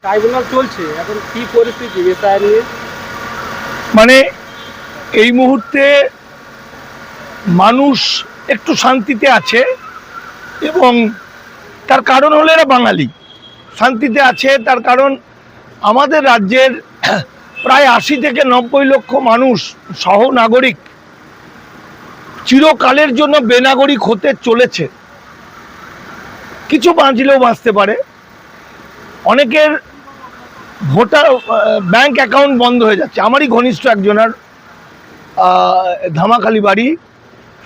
Tribunal চলছে, এখন কি পরিস্থিতি বিষয় নিয়ে? মানে এই মুহূর্তে মানুষ একটু শান্তিতে আছে, এবং তার কারণ হলো এরা বাঙালি। শান্তিতে আছে তার কারণ আমাদের রাজ্যের প্রায় ৮০ থেকে ৯০ লক্ষ মানুষ সহ নাগরিক চিরকালের জন্য বেনাগরিক হতে চলেছে। কিছু বাঁচলেও বাঁচতে পারে, অনেকের ভোটার ব্যাংক অ্যাকাউন্ট বন্ধ হয়ে যাচ্ছে। আমারই ঘনিষ্ঠ একজনের ধামাখালি বাড়ি,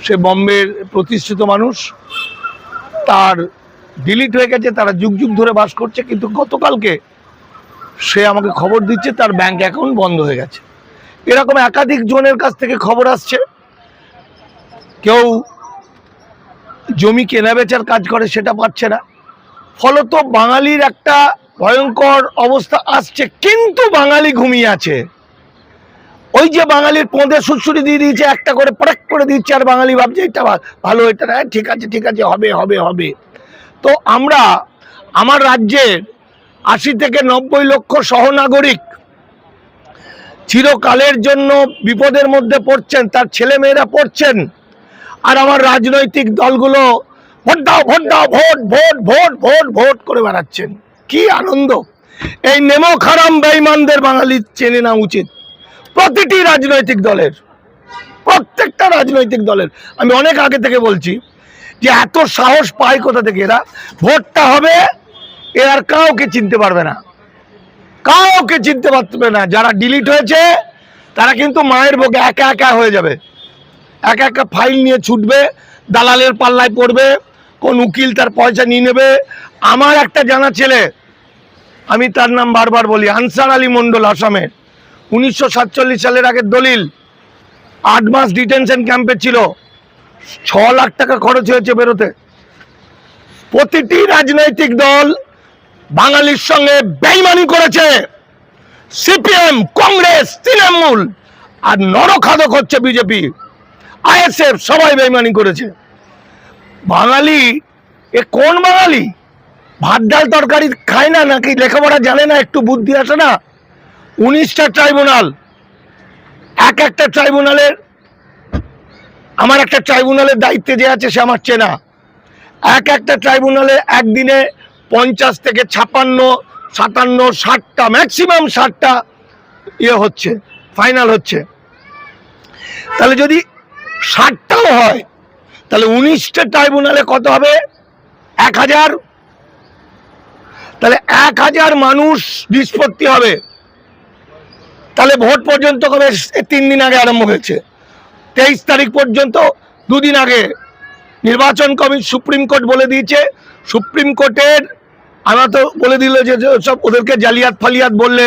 সে বম্বের প্রতিষ্ঠিত মানুষ, তার ডিলিট হয়ে গেছে, তারা যুগ যুগ ধরে বাস করছে, কিন্তু গতকালকে সে আমাকে খবর দিচ্ছে তার ব্যাংক অ্যাকাউন্ট বন্ধ হয়ে গেছে। এরকম একাধিক জনের কাছ থেকে খবর আসছে। কেউ জমি কেনা বেচার কাজ করে, সেটা পাচ্ছে না। ফলত বাঙালির একটা ভয়ঙ্কর অবস্থা আসছে, কিন্তু বাঙালি ঘুমিয়ে আছে। ওই যে বাঙালির পদে সুড়সুড়ি দিয়ে দিয়েছে, একটা করে পড়াক করে দিচ্ছে, আর বাঙালি ভাবছে এটা ভালো, এটা ঠিক আছে ঠিক আছে, হবে হবে হবে। তো আমরা আমার রাজ্যের ৮০ থেকে ৯০ লক্ষ সহনাগরিক চিরকালের জন্য বিপদের মধ্যে পড়ছেন, তার ছেলে মেয়েরা পড়ছেন, আর আমার রাজনৈতিক দলগুলো ভোট দাও ভোট দাও, vote vote vote vote vote করে বেড়াচ্ছেন। কি আনন্দ! এই নেমক হারাম বেঈমানদের বাঙালি চেনে না উচিত। প্রতিটি রাজনৈতিক দলের, প্রত্যেকটা রাজনৈতিক দলের আমি অনেক আগে থেকে বলছি যে এত সাহস পায় কোথা থেকে এরা? ভোটটা হবে, এরা আর কাউকে চিনতে পারবে না, কাউকে চিনতে পারবে না। যারা ডিলিট হয়েছে তারা কিন্তু মায়ের বুকে একা একা হয়ে যাবে, একা একা ফাইল নিয়ে ছুটবে, দালালের পাল্লায় পড়বে, কোন উকিল তার পয়সা নিয়ে নেবে। আমার একটা জানা ছেলে, আমি তার নাম বারবার বলি, আনসার আলী মণ্ডল, আসামের, 1947 সালের আগের দলিল, 8 মাস ডিটেনশন ক্যাম্পে ছিল, 6 লাখ টাকা খরচ হয়েছে বেরোতে। প্রতিটি রাজনৈতিক দল বাঙালির সঙ্গে বেইমানি করেছে। সিপিএম, কংগ্রেস, তৃণমূল, আর নরখাদক হচ্ছে বিজেপি, আইএসএফ, সবাই বেইমানি করেছে। বাঙালি এ কোন বাঙালি? ভাত ডাল তরকারি খায় না নাকি লেখাপড়া জানে না, একটু বুদ্ধি আসে না? 19টা ট্রাইব্যুনাল, একটা ট্রাইব্যুনালের, আমার একটা ট্রাইব্যুনালের দায়িত্বে যে আছে সে আমার চেনা, একটা ট্রাইব্যুনালে একদিনে 50 থেকে 56, 57, 60টা, ম্যাক্সিমাম 60টা হচ্ছে, ফাইনাল হচ্ছে। তাহলে যদি 60টাও হয়, তাহলে 19টা ট্রাইব্যুনালে কত হবে? 1000। তাহলে 1000 মানুষ নিষ্পত্তি হবে। তাহলে ভোট পর্যন্ত কবে? 3 দিন আগে আরম্ভ হয়েছে, 23 তারিখ পর্যন্ত, 2 দিন আগে নির্বাচন কমিশন, সুপ্রিম কোর্ট বলে দিয়েছে। সুপ্রিম কোর্টের আমরা তো বলে দিল যে সব ওদেরকে জালিয়াত ফালিয়াত বললে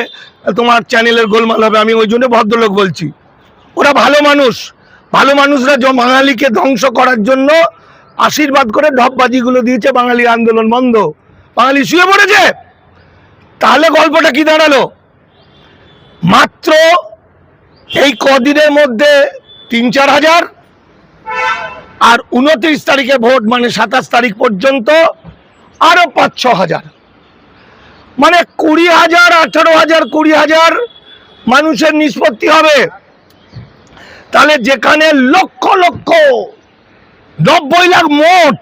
তোমার চ্যানেলের গোলমাল হবে। আমি ওই জন্য ভদ্রলোক বলছি, ওরা ভালো মানুষ, ভালো মানুষরা বাঙালিকে ধ্বংস করার জন্য আশীর্বাদ করে ঢপবাজিগুলো দিয়েছে। বাঙালি আন্দোলন বন্ধ, বাঙালি শুয়ে পড়েছে। তাহলে গল্পটা কি দাঁড়ালো? মাত্র এই কদিনের মধ্যে 3-4 হাজার, আর 29 তারিখে ভোট, মানে 27 তারিখ পর্যন্ত আরো 5-6 হাজার, মানে 20,000, 18,000, 20,000 মানুষের নিষ্পত্তি হবে। তাহলে যেখানে লক্ষ লক্ষ 90 লাখ মোট,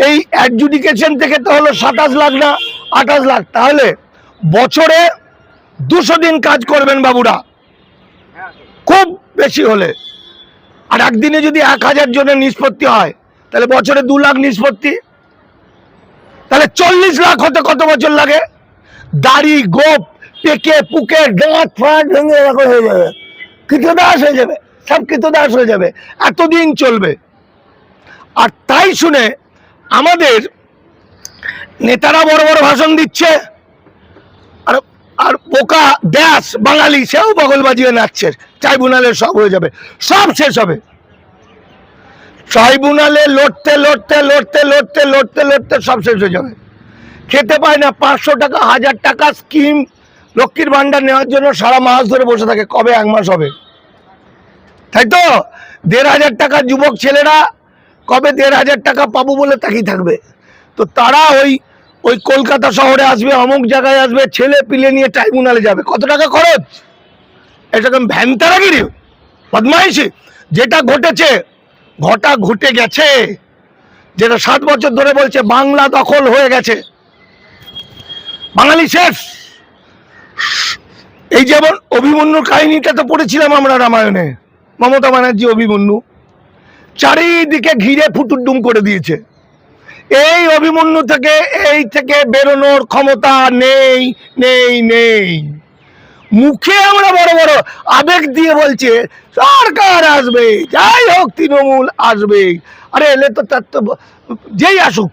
এই অ্যাডজুডিকেশন থেকে তো হলো 27 লাখ না 28 লাখ, তাহলে বছরে 200 দিন কাজ করবেন বাবুরা, খুব বেশি হলে। আর একদিনে যদি 1000 জনের নিষ্পত্তি হয়, তাহলে বছরে 2 লাখ নিষ্পত্তি, তাহলে 40 লাখ হতে কত বছর লাগে? দাড়ি গোপ পেকে পুকে গাঁট ফাট ভেঙে এরকম হয়ে যাবে, কৃতদাস হয়ে যাবে, সব কৃতদাস হয়ে যাবে, এতদিন চলবে। আর তাই শুনে আমাদের নেতারা বড় বড় ভাষণ দিচ্ছে, আর আর বোকা দেশ বাঙালি সেও বগল বাজিয়ে নাচছে, ট্রাইব্যুনালে সব হয়ে যাবে, সব শেষ হবে। ট্রাইব্যুনালে লড়তে লড়তে লড়তে লড়তে লড়তে লড়তে সব শেষ হয়ে যাবে। খেতে পায় না, 500 টাকা 1000 টাকা স্কিম, লক্ষ্মীর ভান্ডার নেওয়ার জন্য সারা মাস ধরে বসে থাকে, কবে 1 মাস হবে? তাই তো 1,500 টাকার যুবক ছেলেরা কবে 1,500 টাকা পাবো বলে তাকিয়ে থাকবে। তো তারা ওই ওই কলকাতা শহরে আসবে, অমুক জায়গায় আসবে, ছেলে পিলে নিয়ে ট্রাইব্যুনালে যাবে, কত টাকা খরচ? এটাকে ভ্যানতারাগিরি, বদমাইশি। যেটা ঘটেছে, ঘটে গেছে, যেটা 7 বছর ধরে বলছে বাংলা দখল হয়ে গেছে, বাঙালি শেষ। এই যেমন অভিমন্যুর কাহিনীটা তো পড়েছিলাম আমরা রামায়ণে, মমতা ব্যানার্জি অভিমন্যু চারিদিকে ঘিরে ফুটুডুম করে দিয়েছে। এই অভিমন্যু থেকে বেরোনোর ক্ষমতা নেই নেই নেই। মুখে আমরা বড় বড় আবেগ দিয়ে বলছে সরকার আসবে, যাই হোক তৃণমূল আসবে। আরে এলে তো তার তো যেই আসুক,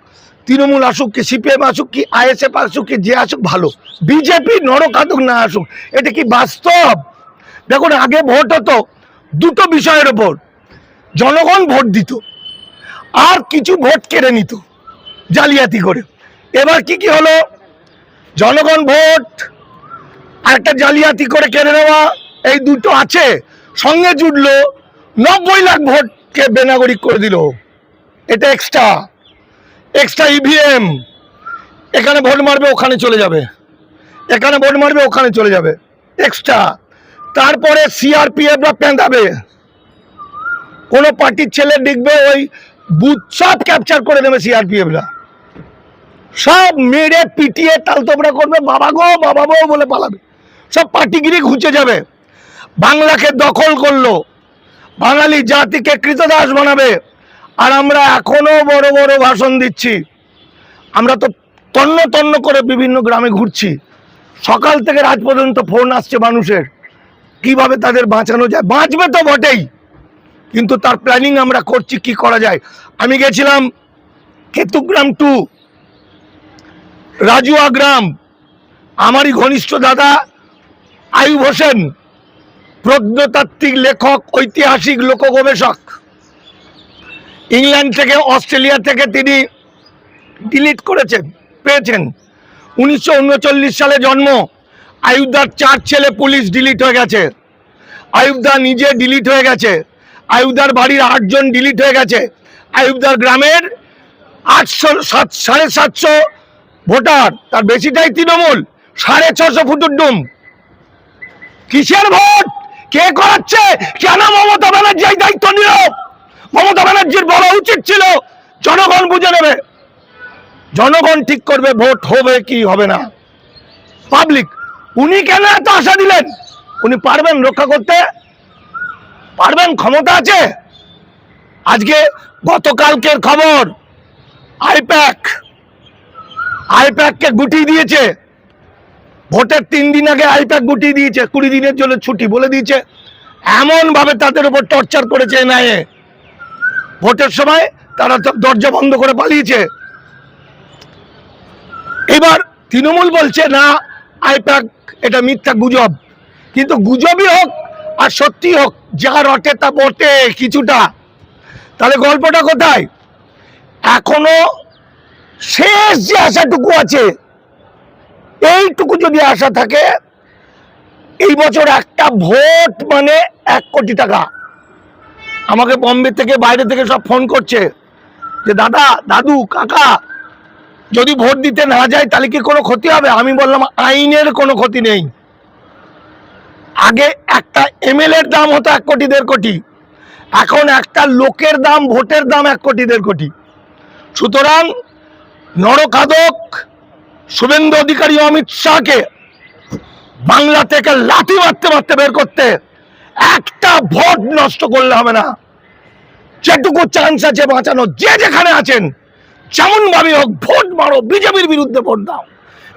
তৃণমূল আসুক কি সিপিএম আসুক কি আইএসএফ আসুক কি যে আসুক ভালো, বিজেপি নরকাতুক না আসুক, এটা কি বাস্তব? দেখুন, আগে ভোট হতো দুটো বিষয়ের ওপর, জনগণ ভোট দিত আর কিছু ভোট কেড়ে নিত জালিয়াতি করে। এবার কি কি হলো? জনগণ ভোট আর একটা জালিয়াতি করে কেড়ে নেওয়া, এই দুটো আছে, সঙ্গে জুড়লো 90 লাখ ভোটকে বেনাগরিক করে দিল। এটা এক্সট্রা ইভিএম, এখানে ভোট মারবে ওখানে চলে যাবে, এখানে ভোট মারবে ওখানে চলে যাবে, এক্সট্রা। তারপরে সিআরপিএফরা পেঁদাবে, কোনো পার্টির ছেলে দেখবে ওই বুথ সব ক্যাপচার করে নেবে সিআরপিএফরা, সব মেরে পিটিয়ে তালতোবড়া করবে, বাবা গো বাবা গো বলে পালাবে, সব পার্টিগিরি ঘুচে যাবে। বাংলাকে দখল করলো, বাঙালি জাতিকে কৃতদাস বানাবে। আর আমরা এখনো বড় বড় ভাষণ দিচ্ছি, আমরা তো তন্ন করে বিভিন্ন গ্রামে ঘুরছি, সকাল থেকে রাত পর্যন্ত ফোন আসছে মানুষের, কিভাবে তাদের বাঁচানো যায়। বাঁচবে তো বটেই, কিন্তু তার প্ল্যানিং আমরা করছি কি করা যায়। আমি গেছিলাম কেতুগ্রাম 2 রাজুয়া গ্রাম, আমারই ঘনিষ্ঠ দাদা আয়ুব হোসেন, প্রত্নতাত্ত্বিক লেখক, ঐতিহাসিক লোক গবেষক, ইংল্যান্ড থেকে অস্ট্রেলিয়া থেকে তিনি ডিলিট পেয়েছেন। 1939 সালে জন্ম। আয়ুবদার 4 ছেলে পুলিশ ডিলিট হয়ে গেছে, আয়ুবদা নিজে ডিলিট হয়ে গেছে, আয়ুবদার বাড়ির 8 জন ডিলিট হয়ে গেছে, আয়ুবদার গ্রামের 750 ভোটার, তার বেশিটাই তৃণমূল, 650 ফুটুর ডুম। কিসের ভোট? কে করাচ্ছে? কেন মমতা ব্যানার্জি এই দায়িত্ব নিল? মমতা ব্যানার্জির বলা উচিত ছিল জনগণ বুঝে নেবে, জনগণ ঠিক করবে ভোট হবে কি হবে না। পাবলিক, উনি কেন এত আশা দিলেন? উনি পারবেন রক্ষা করতে? পারবেন? ক্ষমতা আছে? আজকে গতকালকের খবর, আইপ্যাককে গুটিয়ে দিয়েছে, ভোটের 3 দিন আগে আইপ্যাক গুটিয়ে দিয়েছে, 20 দিনের জন্য ছুটি বলে দিয়েছে। এমন ভাবে তাদের উপর টর্চার করেছে এনআইএ, ভোটের সময় তারা দরজা বন্ধ করে পালিয়েছে। এবার তৃণমূল বলছে না আইপ্যাক এটা মিথ্যা গুজব, কিন্তু গুজবই হোক আর সত্যি হোক, যা রটে তা বটে কিছুটা। তাহলে গল্পটা কোথায়? এখনো শেষ যে আশাটুকু আছে, এইটুকু যদি আশা থাকে, এই বছর একটা ভোট মানে 1 কোটি টাকা। আমাকে বম্বে থেকে বাইরে থেকে সব ফোন করছে যে দাদা দাদু কাকা যদি ভোট দিতে না যায় তাহলে কি কোনো ক্ষতি হবে? আমি বললাম আইনের কোনো ক্ষতি নেই। আগে একটা এমএলএর দাম হতো 1 কোটি 1.5 কোটি, এখন একটা লোকের দাম, ভোটের দাম 1 কোটি 1.5 কোটি। সুতরাং নরখাদক শুভেন্দু অধিকারী অমিত শাহকে বাংলা থেকে লাথি মারতে মারতে বের করতে, একটা ভোট নষ্ট করলে হবে না। যেটুকু চান্স আছে বাঁচানো, যে যেখানে আছেন যেমন ভাবে হোক ভোট মারো, বিজেপির বিরুদ্ধে ভোট দাও,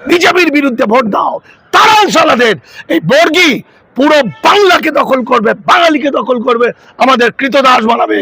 বিজেপির বিরুদ্ধে ভোট দাও। তারাও সালাদের এই বর্গী পুরো বাংলাকে দখল করবে, বাঙালিকে দখল করবে, আমাদের কৃতদাস বানাবে।